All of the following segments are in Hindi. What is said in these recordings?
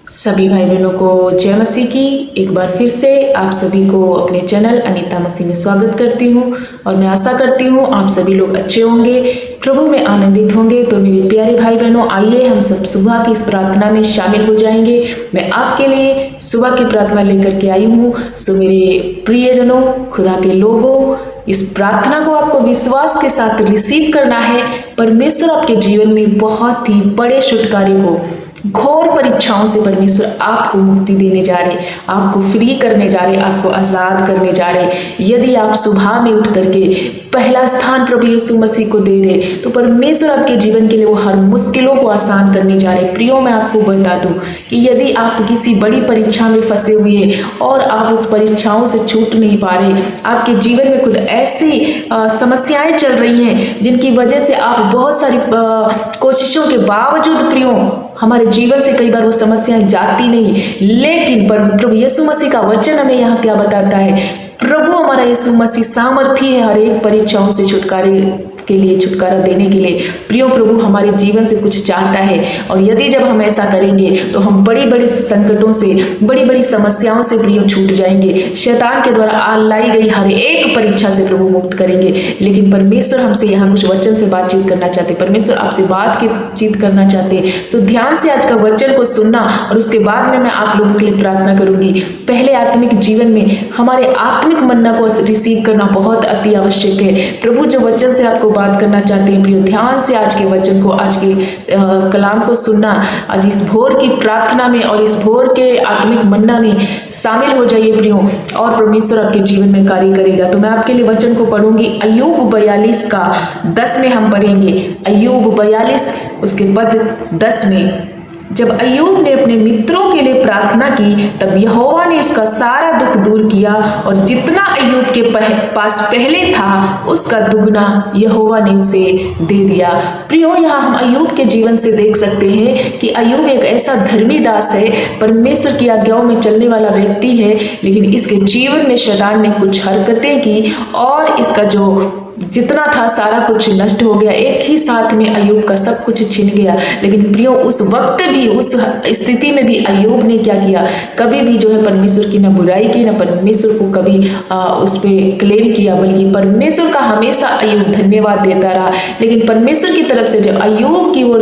सभी भाई बहनों को जय मसीह की एक बार फिर से आप सभी को अपने चैनल अनीता मसीह में स्वागत करती हूँ और मैं आशा करती हूँ आप सभी लोग अच्छे होंगे, प्रभु में आनंदित होंगे। तो मेरे प्यारे भाई बहनों, आइए हम सब सुबह की इस प्रार्थना में शामिल हो जाएंगे। मैं आपके लिए सुबह की प्रार्थना लेकर के आई हूँ। सो मेरे प्रियजनों, खुदा के लोगों, इस प्रार्थना को आपको विश्वास के साथ रिसीव करना है। परमेश्वर आपके जीवन में बहुत ही बड़े छुटकारे को, घोर परीक्षाओं से परमेश्वर आपको मुक्ति देने जा रहे, आपको फ्री करने जा रहे, आपको आज़ाद करने जा रहे। यदि आप सुबह में उठ करके पहला स्थान प्रभु यीशु मसीह को दे रहे, तो परमेश्वर आपके जीवन के लिए वो हर मुश्किलों को आसान करने जा रहे। प्रियो, मैं आपको बता दूं कि यदि आप किसी बड़ी परीक्षा में फंसे हुए हैं और आप उस परीक्षाओं से छूट नहीं पा रहे, आपके जीवन में खुद ऐसी समस्याएं चल रही हैं जिनकी वजह से आप बहुत सारी कोशिशों के बावजूद, प्रियो, हमारे जीवन से कई बार वो समस्याएं जाती नहीं। लेकिन प्रभु यीशु मसीह का वचन हमें यहाँ क्या बताता है? प्रभु हमारा यीशु मसीह सामर्थी है हर एक परीक्षाओं से छुटकारा देने के लिए। प्रियो, प्रभु हमारे जीवन से कुछ चाहता है, और यदि जब हम ऐसा करेंगे तो हम बड़ी बड़ी संकटों से, बड़ी बड़ी समस्याओं से प्रियो छूट जाएंगे। शैतान के द्वारा लाई गई हर एक परीक्षा से प्रभु मुक्त करेंगे। लेकिन परमेश्वर हमसे यहाँ कुछ वचन से बातचीत करना चाहते, परमेश्वर आपसे बातचीत करना चाहते। सो ध्यान से आज का वचन को सुनना, और उसके बाद में मैं आप लोगों के लिए प्रार्थना करूंगी। पहले आत्मिक जीवन में हमारे आत्मिक मन्ना को रिसीव करना बहुत अति आवश्यक है। प्रभु जो वचन से आपको बात करना चाहते हैं, प्रियो, ध्यान से आज के वचन को, आज के कलाम को सुनना। आज इस भोर की प्रार्थना में और इस भोर के आत्मिक मन्ना में शामिल हो जाइए प्रियो, और परमेश्वर आपके जीवन में कार्य करेगा। तो मैं आपके लिए वचन को पढ़ूंगी। अय्यूब 42 का 10 में हम पढ़ेंगे। अय्यूब 42 उसके पद 10 में, जब अय्यूब ने अपने मित्रों के लिए प्रार्थना की, तब यहोवा ने उसका सारा दुख दूर किया, और जितना अय्यूब के पास पहले था उसका दुगना यहोवा ने उसे दे दिया। प्रियो, यहाँ हम अय्यूब के जीवन से देख सकते हैं कि अय्यूब एक ऐसा धर्मी दास है, परमेश्वर की आज्ञाओं में चलने वाला व्यक्ति है, लेकिन इसके जीवन में शैतान ने कुछ हरकतें की और इसका जो जितना था सारा कुछ नष्ट हो गया। एक ही साथ में अय्यूब का सब कुछ छिन गया। लेकिन प्रियो, उस वक्त भी, उस स्थिति में भी अय्यूब ने क्या किया? कभी भी जो है परमेश्वर की न बुराई की, न परमेश्वर को कभी उस पर क्लेम किया, बल्कि परमेश्वर का हमेशा अय्यूब धन्यवाद देता रहा। लेकिन परमेश्वर की तरफ से जब अय्यूब की ओर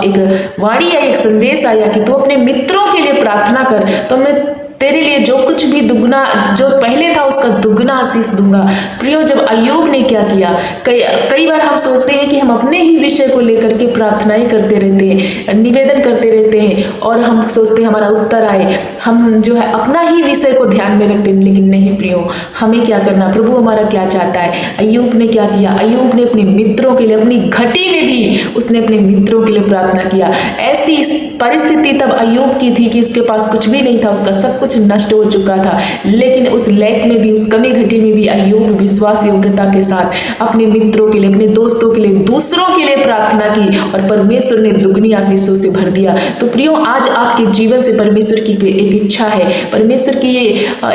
एक वाणी या एक संदेश आया कि तू अपने मित्रों के लिए प्रार्थना कर, तो मैं तेरे लिए जो कुछ भी दुगना, जो पहले था उसका दुगना आशीष दूंगा। प्रियो, जब अय्यूब ने क्या किया? कई बार हम सोचते हैं कि हम अपने ही विषय को लेकर के प्रार्थनाएं करते रहते हैं, निवेदन करते रहते हैं, और हम सोचते हैं हमारा उत्तर आए, हम जो है अपना ही विषय को ध्यान में रखते हैं। लेकिन नहीं प्रियो, हमें क्या करना? प्रभु हमारा क्या चाहता है? अय्यूब ने क्या किया? अय्यूब ने अपने मित्रों के लिए, अपनी घटी में भी उसने अपने मित्रों के लिए प्रार्थना किया। ऐसी परिस्थिति तब अय्यूब की थी कि उसके पास कुछ भी नहीं था, उसका सब कुछ नष्ट हो चुका था। लेकिन उस लैक में भी, उस कमी घटी में भी अय्यूब विश्वास योग्यता के साथ अपने मित्रों के लिए, अपने दोस्तों के लिए, दूसरों के लिए प्रार्थना की, और परमेश्वर ने दुगनी आशीषों से भर दिया। तो प्रियो, आज आपके जीवन से परमेश्वर की एक इच्छा है, परमेश्वर की ये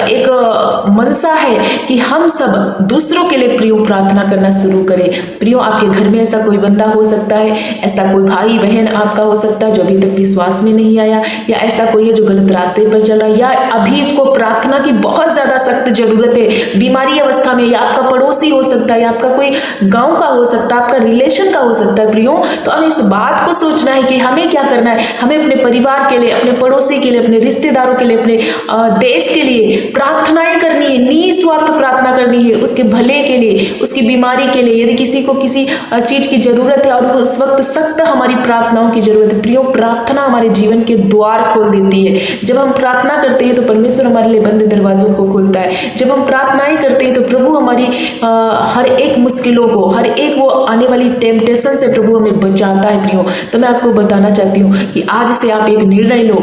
एक मनसा है कि हम सब दूसरों के लिए प्रियो प्रार्थना करना शुरू करें। प्रियो, आपके घर में ऐसा कोई बंदा हो सकता है, ऐसा कोई भाई बहन आपका हो सकता है जो अभी तक विश्वास में नहीं आया, या ऐसा कोई है जो गलत रास्ते पर चल रहा है, या अभी इसको प्रार्थना की बहुत ज्यादा सख्त जरूरत है, बीमारी अवस्था में, या आपका पड़ोसी हो सकता है, या आपका कोई गांव का हो सकता है, आपका रिलेशन का हो सकता है। प्रियो, तो हमें इस बात को सोचना है कि हमें क्या करना है। हमें अपने परिवार के लिए, अपने पड़ोसी के लिए, अपने रिश्तेदारों के लिए, अपने देश के लिए प्रार्थनाएं करनी है, निस्वार्थ प्रार्थना करनी है, उसके भले के लिए, उसकी बीमारी के लिए। यदि किसी को किसी चीज की जरूरत है और उस वक्त सख्त हमारी प्रार्थनाओं की जरूरत है, प्रियो, प्रार्थना हमारे जीवन के द्वार खोल देती है। जब हम प्रार्थना करते हैं तो परमेश्वर हमारे लिए बंद दरवाजों को खोलता है। जब हम प्रार्थनाएं करते हैं तो प्रभु हमारी हर एक मुश्किलों को, हर एक वो आने वाली टेम्पटेशन से प्रभु हमें बचाता है। प्रियो, तो मैं आपको बताना चाहती हूँ कि आज से आप एक निर्णय लो,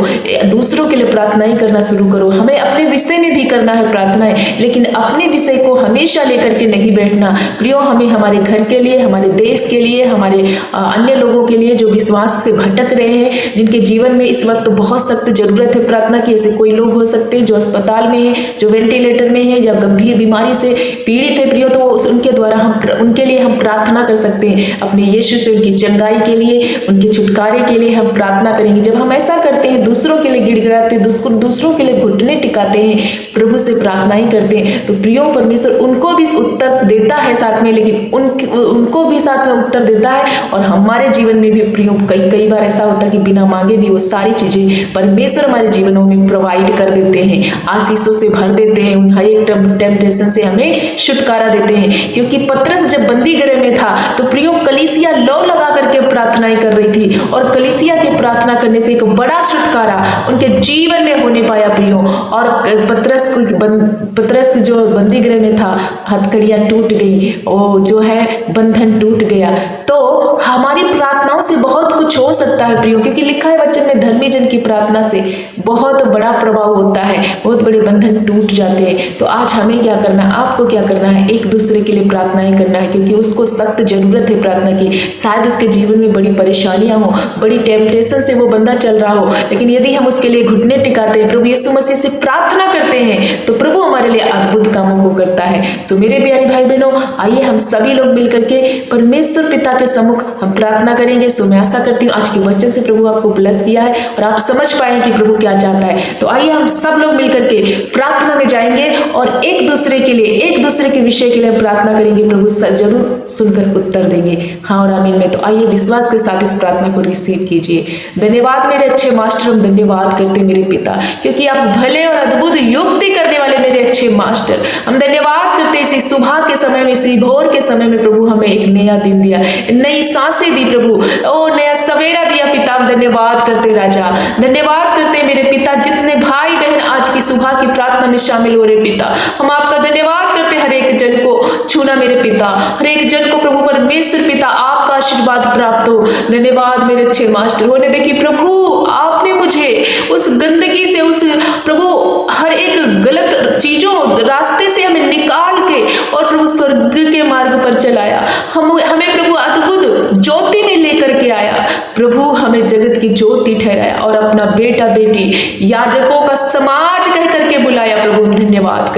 दूसरों के लिए प्रार्थनाएं करना शुरू करो। हमें अपने विषय में भी करना है प्रार्थनाएं, लेकिन अपने विषय को हमेशा लेकर के नहीं बैठना। प्रियो, हमें हमारे घर के लिए, हमारे देश के लिए, हमारे अन्य लोगों के लिए जो विश्वास से भटक रहे हैं, जिनके जीवन में इस वक्त बहुत सख्त जरूरत है प्रार्थना की। ऐसे कोई लोग हो सकते हैं जो अस्पताल में है, जो वेंटिलेटर में है, या गंभीर बीमारी से पीड़ित है प्रियो, तो उनके द्वारा उनके लिए हम प्रार्थना कर सकते हैं। अपने यीशु से उनकी चंगाई के लिए, उनके छुटकारे के लिए हम प्रार्थना करेंगे। जब हम ऐसा करते हैं, दूसरों के लिए गिड़गिड़ाते हैं, दूसरों के लिए घुटने टिकाते हैं, प्रभु से प्रार्थना ही करते हैं, तो प्रियो परमेश्वर उनको भी उत्तर देता है साथ में, लेकिन उनको भी साथ में उत्तर देता है। और हमारे जीवन में भी प्रियो कई बार ऐसा होता है कि बिना मांगे भी वो सारी चीजें परमेश्वर हमारे जीवनों में प्रोवाइड कर देते हैं, आशीषों से भर देते हैं, हर एक टेम्पटेशन से हमें छुटकारा देते हैं। क्योंकि पतरस जब बंदी गृह में था तो प्रियो कलीसिया लौ लगा करके प्रार्थनाएं कर रही थी, और कलीसिया के प्रार्थना करने से एक बड़ा छुटकारा उनके जीवन में होने पाया प्रियो। और पतरस जो बंदी गृह में था, हथकड़ियां टूट गई, वो जो है बंधन टूट गया। तो हमारी प्रार्थनाओं से बहुत कुछ हो सकता है प्रियो, क्योंकि लिखा है वचन में धर्मी जन की प्रार्थना से बहुत बड़ा प्रभाव होता है, बहुत बड़े बंधन टूट जाते हैं। तो आज हमें क्या करना है, आपको क्या करना है, एक दूसरे के लिए प्रार्थनाएं करना है, क्योंकि उसको सख्त जरूरत है प्रार्थना की। शायद उसके जीवन में बड़ी परेशानियां हो, बड़ी टेम्पटेशन से वो बंदा चल रहा हो, लेकिन यदि हम उसके लिए घुटने टिकाते हैं, प्रभु यीशु मसीह से प्रार्थना करते हैं, तो प्रभु हमारे लिए अद्भुत कामों को करता है। सो मेरे प्यारे भाई बहनों, आइए हम सभी लोग मिलकर के परमेश्वर पिता के सम्मुख हम प्रार्थना करेंगे। सो मैं आशा करती हूँ आज के वचन से प्रभु आपको ब्लेस किया है और आप समझ पाए कि प्रभु क्या चाहता है। तो आइए हम सब लोग मिलकर के प्रार्थना में जाएंगे और एक दूसरे के लिए, एक दूसरे के विषय के लिए प्रार्थना करेंगे। प्रभु जरूर सुनकर उत्तर देंगे, हाँ और आमीन में। तो आइए विश्वास के साथ इस प्रार्थना को रिसीव कीजिए। धन्यवाद मेरे अच्छे मास्टर, हम धन्यवाद करते मेरे पिता, क्योंकि आप भले और अद्भुत युक्ति करने वाले मेरे अच्छे मास्टर। हम धन्यवाद करते इसी सुबह के समय में, इसी भोर के समय में प्रभु हमें एक नया दिन दिया, नई सांसें दी प्रभु, ओ नया सवेरा दिया पिता। हम धन्यवाद करते राजा, धन्यवाद करते मेरे पिता। जितने भाई बहन आज की सुबह की प्रार्थना में शामिल हो रहे पिता, हम आपका धन्यवाद करते। हर एक जन को छूना मेरे पिता, हर एक जन को प्रभु परमेश्वर पिता आपका आशीर्वाद प्राप्त हो। धन्यवाद मेरे अच्छे मास्टर। होने देखिए प्रभु, आपने मुझे उस गंदगी से, उस प्रभु हर एक गलत चीजों रास्ते से हमें निकाल के और प्रभु स्वर्ग के मार्ग पर चलाया। हमें प्रभु अद्भुत ज्योति में लेकर के आया प्रभु, हमें जगत की ज्योति ठहराया और अपना बेटा बेटी याजकों का समाज कह करके बुलाया। प्रभु हम धन्यवाद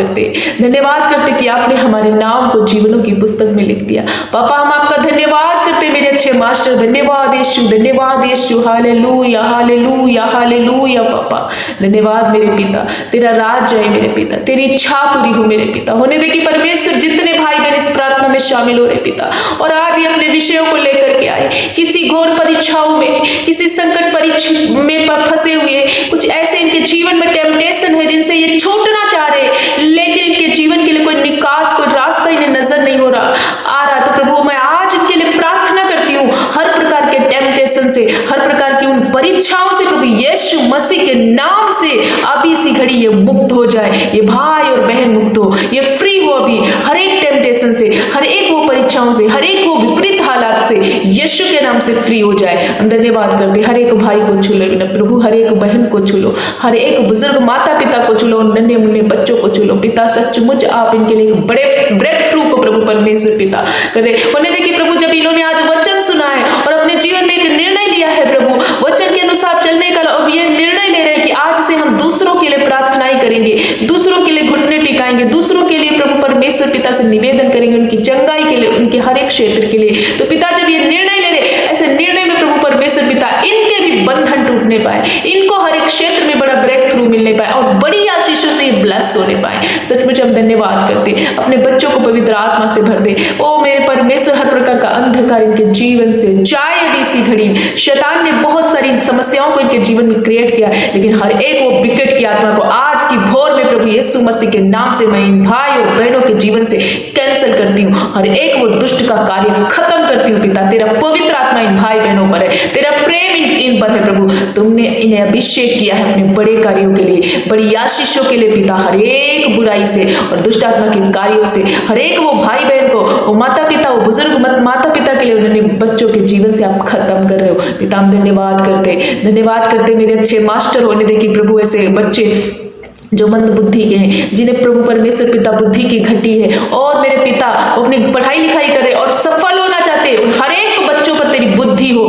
करते कि आपने हमारे नाम को जीवनों की पुस्तक में लिख दिया। पापा हम आपका धन्यवाद करते मेरे अच्छे मास्टर। धन्यवाद यीशु, धन्यवाद यीशु, हालेलुया हालेलुया हालेलुया। पापा धन्यवाद मेरे पिता, तेरा राज है मेरे पिता, तेरी इच्छा पूरी हो मेरे पिता। होने दे कि परमेश्वर जितने भाई बहन इस प्रार्थना में शामिल हो रहे पिता, और आज ये अपने विषयों को लेकर के आए, किसी घोर परीक्षाओं में, किसी संकट परीक्षा में फंसे हुए, कुछ ऐसे इनके जीवन में टेम्पटेशन है जिनसे ये छूटना चाह रहे, लेकिन इनके जीवन के लिए कोई निकास, कोई रास्ता इन्हें नजर नहीं हो रहा आ रहा। तो प्रभु मैं आज इनके लिए प्रार्थना करती हूँ, हर प्रकार के टेम्पटेशन से, हर प्रकार की उन परीक्षाओं से प्रभु यीशु मसीह के नाम से अभी इसी घड़ी ये मुक्त हो जाए, ये भाई और बहन मुक्त हो, ये फ्री हो अभी हर एक टेम्पटेशन से, हर एक वो परीक्षाओं से, हर एक वो विपरीत हालात से यीशु के नाम से फ्री हो जाए। हम धन्यवाद करते हर एक भाई को छू लो प्रभु, हर एक बहन को छू लो, हर एक बुजुर्ग माता पिता को छू लो, नन्हे मुन्ने बच्चों को छू लो पिता। सचमुच आप इनके लिए एक बड़े ब्रेक थ्रू को प्रभु परमेश्वर पिता करे। होने देखिए प्रभु, जब इन्होंने आज वचन सुना है और अपने जीवन में एक निर्णय लिया है प्रभु, वचन के अनुसार चलने का, अब ये निर्णय ले रहे हैं कि आज से हम दूसरों के लिए प्रार्थनाएं करेंगे, दूसरों के लिए घुटने टिकाएंगे, दूसरों के लिए प्रभु परमेश्वर पिता से निवेदन करेंगे, उनकी चंगाई के लिए, उनके हर एक क्षेत्र के लिए। तो पिता जब ये निर्णय ले रहे, ऐसे निर्णय में प्रभु परमेश्वर पिता इनके भी बंधन टूटने पाए, इनको हर एक क्षेत्र में बड़ा ब्रेक थ्रू मिलने पाए और बड़ी आशीषों से ब्लेस होने पाए। सचमुच हम धन्यवाद करते, अपने बच्चों को पवित्र आत्मा से भर दे। ओ मेरे परमेश्वर, हर प्रकार का अंधकार इनके जीवन से जाए अभी इसी घड़ी। शैतान ने बहुत सारी समस्याओं को इनके जीवन में क्रिएट किया, लेकिन हर एक वो विकट की आत्मा को आज की भोर में प्रभु यीशु मसीह के नाम से मैं इन भाई और बहनों के जीवन से कैंसिल करती हूँ। हर एक वो दुष्ट का कार्य खत्म करती हूँ पिता। तेरा पवित्र आत्मा इन भाई बहनों पर है, तेरा प्रेम इन पर है प्रभु। तुमने इन्हें अभिषेक किया है अपने बड़े कार्यों के लिए, बड़ी आशीषों के लिए पिता। हर एक बुराई से और दुष्ट आत्मा के कार्यों से हर एक वो भाई बहन को, वो माता पिता, वो बुजुर्ग माता पिता के लिए उन्होंने बच्चों के जीवन से आप खत्म कर रहे हो पिता। हम धन्यवाद करते मेरे अच्छे मास्टर। होने देखिए प्रभु, ऐसे बच्चे जो मंद बुद्धि के हैं, जिन्हें प्रभु परमेश्वर पिता बुद्धि की घटी है, और मेरे पिता वो अपनी पढ़ाई लिखाई करे और सफल होना चाहते हैं, उन हर एक बच्चों पर तेरी बुद्धि हो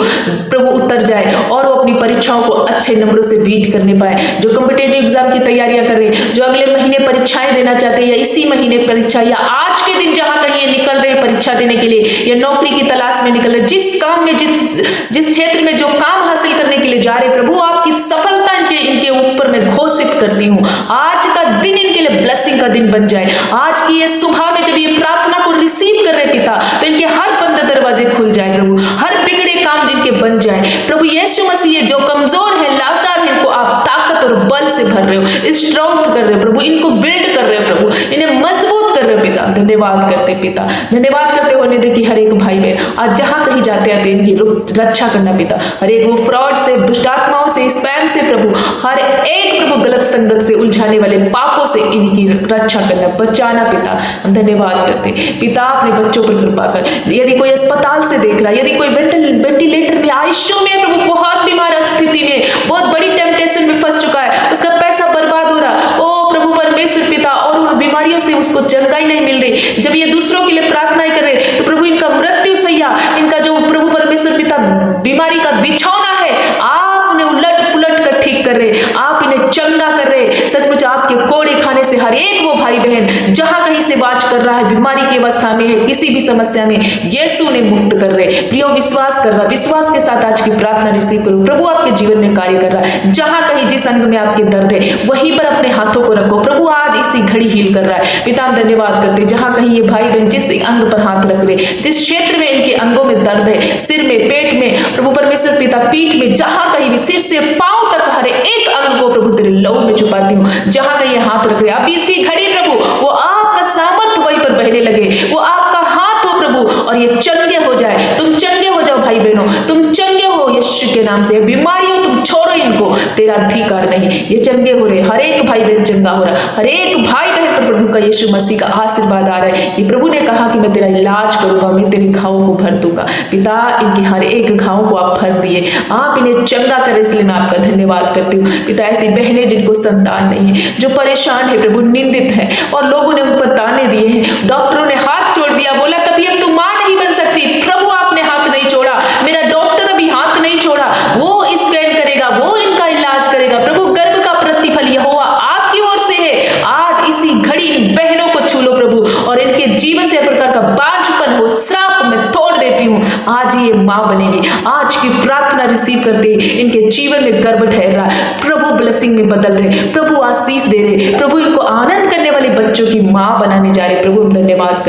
प्रभु उतर जाए और वो अपनी परीक्षाओं को अच्छे नंबरों से बीट करने पाए। जो कॉम्पिटिटिव एग्जाम की तैयारियां कर रहे हैं, जो अगले महीने परीक्षाएं देना चाहते हैं, या इसी महीने परीक्षा, या आज के दिन जहां कहीं ये निकल रहे परीक्षा देने के लिए, या नौकरी की तलाश में निकल रहे, जिस काम में जिस क्षेत्र में जो काम हासिल करने के लिए जा रहे, प्रभु आपकी सफलता इनके ऊपर मैं घोषित करती हूँ। आज का दिन इनके लिए ब्लेसिंग का दिन बन जाए। आज की ये सुबह में जब ये प्रार्थना को रिसीव कर रहे पिता, तो इनके हर बंद दरवाजे खुल जाए प्रभु, हर बिगड़े काम इनके बन जाए प्रभु यीशु मसीह। जो कमजोर है, लाचार है, इनको आप ताकत और बल से भर रहे हो, स्ट्रॉन्ग कर रहे हो प्रभु, इनको बिल्ड कर रहे हो प्रभु, इन्हें मजबूत कर रहे हो पिता। धन्यवाद करते पिता, धन्यवाद करते होने दे कि हर एक भाई बहन आज जहां कहीं जाते आते इनकी रक्षा करना पिता, हर एक वो फ्रॉड से, दुष्ट आत्माओं से, स्पैम से प्रभु, हर एक प्रभु गलत संगत से उलझाने वाले पापों से इनकी रक्षा करना, बचाना पिता। हम धन्यवाद करते पिता, अपने बच्चों पर कृपा कर। यदि कोई अस्पताल से देख रहा है, यदि कोई वेंटिलेटर में, आईसीयू में प्रभु, बहुत बीमार स्थिति में, बहुत बड़ी टेम्पटेशन में फंस चुका है, उसका पैसा बर्बाद हो रहा, ओ प्रभु परमेश्वर पिता, और उन बीमारियों से उसको चंगाई नहीं मिल रही, जब ये दूसरों के लिए प्रार्थनाएं कर रहे, तो प्रभु इनका मृत्यु सैया, इनका जो प्रभु परमेश्वर पिता बीमारी का बिछौना है, आप उन्हें उलट पुलट कर ठीक कर रहे, आप इन्हें चंगा कर रहे। सचमुच आपके कोड़े खाने से हर एक वो भाई बहन जहां कहीं से वाच कर रहा है, बीमारी की अवस्था में है, किसी भी समस्या में, यीशु ने मुक्त कर रहे। प्रियो विश्वास कर रहा, विश्वास के साथ आज की प्रार्थना रिसीव करो। प्रभु आपके जीवन में कार्य कर रहा है, जहां कहीं जिस अंग में आपके दर्द है वहीं पर अपने हाथों को रखो, प्रभु आज इसी घड़ी हील कर रहा है पिता। हम धन्यवाद करते, जहां कहीं ये भाई बहन जिस अंग पर हाथ रख रहे, जिस क्षेत्र में इनके अंगों में दर्द है, सिर में, पेट में, प्रभु परमेश्वर पिता, पीठ में, जहां कहीं भी, सिर से पांव तक हर एक अंग को प्रभु तेरे लहू में छुपाती हूँ। जहां कहीं हाथ रख रहे, अब इसी घड़ी प्रभु वो आपका सामर्थ वहीं पर बहने लगे, वो आपका हाथ हो प्रभु, और ये चंगे हो जाए। तुम चंगे हो जाओ भाई बहनों, तुम चंगे हो यीशु के नाम से। बीमारियों तुम छोड़ो इनको, तेरा अधिकार नहीं, ये चंगे हो रहे, हर एक भाई बहन चंगा हो रहा, हर एक भाई बहन पर प्रभु का यीशु मसीह का आशीर्वाद आ रहा है। ये प्रभु ने कहा कि मैं तेरा इलाज करूंगा, मैं तेरे घावों को भर दूंगा पिता। इनके हर एक घावों को आप भर दिए, आप इन्हें चंगा करें, इसलिए मैं आपका धन्यवाद करती हूँ पिता। ऐसी बहनें जिनको संतान नहीं है, जो परेशान है प्रभु, निंदित है, और लोगों ने उन पर ताने दिए हैं, डॉक्टरों ने हाथ छोड़ दिया, बोला कभी अब तू मां नहीं बन सकती, प्रभु आपने हाथ नहीं छोड़ा, मेरा डॉक्टर अभी हाथ नहीं छोड़ा, वो स्कैन करेगा, वो इनका इलाज करेगा प्रभु। गर्भ का प्रतिफल यहोवा आपकी ओर से है। आज इसी घड़ी इन बहनों को छू लो प्रभु, और इनके जीवन से हर प्रकार का बांझपन हो, श्राप में तोड़ देती हूँ। आज ये मां बनेगी, आज की प्रार्थना रिसीव करते इनके जीवन में गर्भ ठहर रहा है प्रभु, ब्लेसिंग में बदल रहे, प्रभु आशीष दे रहे, प्रभु इनको आनंद करने वाले बच्चों की मां बनाने जा रहे प्रभु। हम धन्यवाद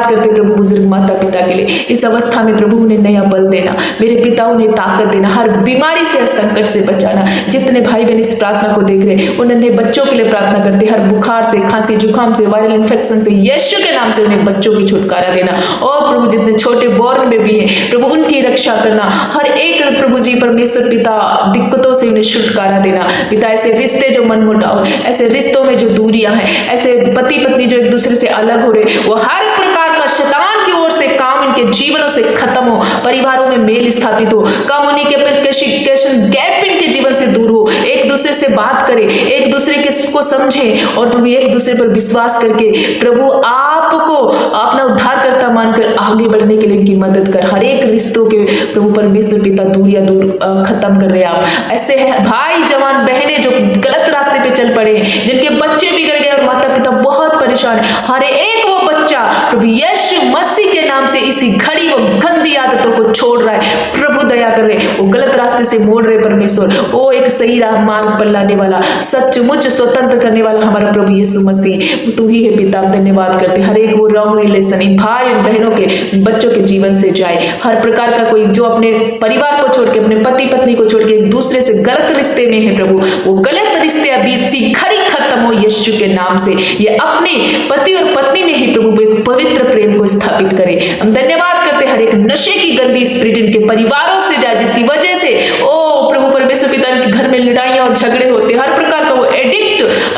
करते प्रभु बुजुर्ग माता पिता के लिए। इस अवस्था में प्रभु उन्हें नया बल देना, मेरे पिता उन्हें ताकत देना, हर बीमारी से, हर संकट से बचाना। जितने भाई बहन इस प्रार्थना को देख रहे, उन्हें बच्चों के लिए प्रार्थना करते, हर बुखार से, खांसी, जुकाम से, वायरल इन्फेक्शन से यीशु के नाम से उन्हें बच्चों की छुटकारा देना। और प्रभु जितने छोटे बॉर्न में भी हैं प्रभु, उनकी रक्षा करना, हर एक प्रभु जी परमेश्वर पिता दिक्कतों से उन्हें छुटकारा देना पिता। ऐसे रिश्ते जो मनमुटाव, ऐसे रिश्तों में जो दूरियां हैं, ऐसे पति पत्नी जो एक दूसरे से अलग हो रहे, वो हर प्रकार का शैतान की ओर से काम इनके जीवनों से खत्म हो, परिवारों में मेल स्थापित हो, कम्युनिकेशन गैप इनके जीवन से दूर हो, एक दूसरे से बात करें, एक दूसरे को समझें, और प्रभु एक दूसरे पर विश्वास करके प्रभु आपको अपना उद्धारकर्ता मानकर आगे बढ़ने के लिए इनकी मदद कर। हर एक रिश्तों के प्रभु परमेश्वर पिता दूरियां दूर खत्म कर रहे आप। ऐसे है भाई जवान बहनें जो गलत रास्ते पे चल पड़े, जिनके बच्चे बिगड़ गए और माता पिता बहुत परेशान है, हर एक वो बच्चा प्रभु यीशु मसीह के नाम से इसी घड़ी वो गंदी आदतों को छोड़ रहा है प्रभु। दया कर रहे, वो गलत रास्ते से मोड़ रहे परमेश्वर, वो एक सही राह मार्ग पर लाने वाला, सचमुच स्वतंत्र करने वाला हमारा प्रभु यीशु मसीह तू ही है पिता। धन्यवाद करते, हर एक वो रॉन्ग रिलेशन इन भाई और बहनों के, बच्चों के जीवन से जाए। हर प्रकार का कोई जो अपने परिवार को छोड़ के, अपने पति पत्नी को छोड़ के एक दूसरे से गलत रिश्ते में है प्रभु, वो गलत रिश्ते अभी इसी घड़ी खत्म हो यीशु के नाम से। ये अपने पति और पत्नी में ही प्रभु एक पवित्र प्रेम को स्थापित करे। हम धन्यवाद करते, हर एक नशे की गंदी स्पिरिट इनके परिवारों से जाए, जिसकी वजह से ओ प्रभु परमेश्वर पिता इनके घर में लड़ाइयां और झगड़े होते, हर प्रकार का वो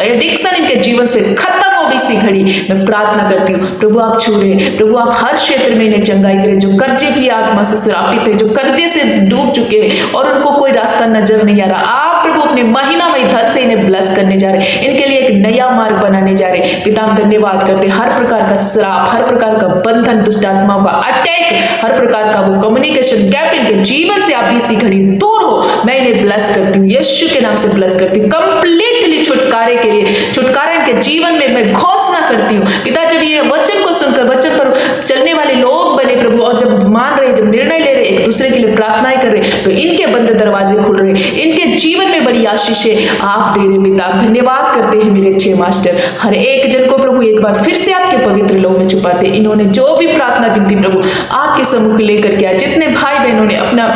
एडिक्शन इनके जीवन से खत्म हो भी इसी घड़ी। मैं प्रार्थना करती हूँ प्रभु आप छू रहे, प्रभु आप हर क्षेत्र में इन्हें चंगाई करें, जो कर्जे की आत्मा से श्रापित है, जो कर्जे से डूब चुके हैं और उनको कोई रास्ता नजर नहीं आ रहा, आप प्रभु अपने महिमामय धन से इन्हें ब्लेस करने जा रहे हैं। इनके लिए एक नया मार्ग बनाने जा रहे हैं। पिता हम धन्यवाद करते, हर प्रकार का श्राप, हर प्रकार का बंधन, दुष्ट आत्माओं का अटैक, हर प्रकार का वो कम्युनिकेशन गैप इनके जीवन से आप इसी घड़ी दूर हो। मैं इन्हें ब्लेस करती हूँ, यीशु के नाम से ब्लेस करती हूँ। कंप्लीटली छुटकारे के लिए, छुटकारा इनके जीवन में मैं घोषणा करती हूँ। पिता जब ये वचन को सुनकर वचन पर चलने वाले लोग बने प्रभु, और जब मान रहे, जब निर्णय ले रहे, एक दूसरे के लिए प्रार्थनाएं कर रहे, तो इनके बंद दरवाजे खुल रहे, इनके जीवन में बड़ी आशीषें आप दे रहे। पिता धन्यवाद करते हैं मेरे अच्छे मास्टर। हर एक जन को प्रभु एक बार फिर से आपके पवित्र लहू में छुपाते। इन्होंने जो भी प्रार्थना विनती प्रभु आपके सम्मुख लेकर के आए, जितने भाई बहनों ने अपना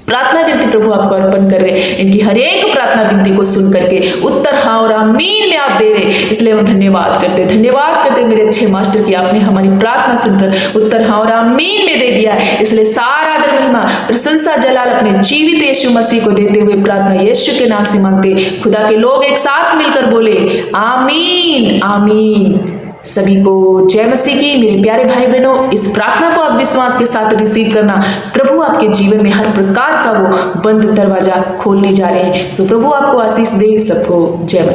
प्रार्थना विनती प्रभु आपको अर्पण कर रहे, इनकी हर एक प्रार्थना विनती को सुन करके उत्तर हाँ और आमीन में आप दे रहे, इसलिए हम धन्यवाद करते मेरे अच्छे मास्टर की आपने हमारी प्रार्थना सुनकर उत्तर हाँ और आमीन में दे दिया है। इसलिए सारा आदर महिमा प्रशंसा जलाल अपने जीवित यीशु मसीह को देते हुए प्रार्थना यीशु के नाम से मांगते। खुदा के लोग एक साथ मिलकर बोले आमीन आमीन। सभी को जय मसीह की। मेरे प्यारे भाई बहनों, इस प्रार्थना को आप विश्वास के साथ रिसीव करना। प्रभु आपके जीवन में हर प्रकार का वो बंद दरवाजा खोलने जा रहे हैं। सो प्रभु आपको आशीष दे। सबको जय मसीह।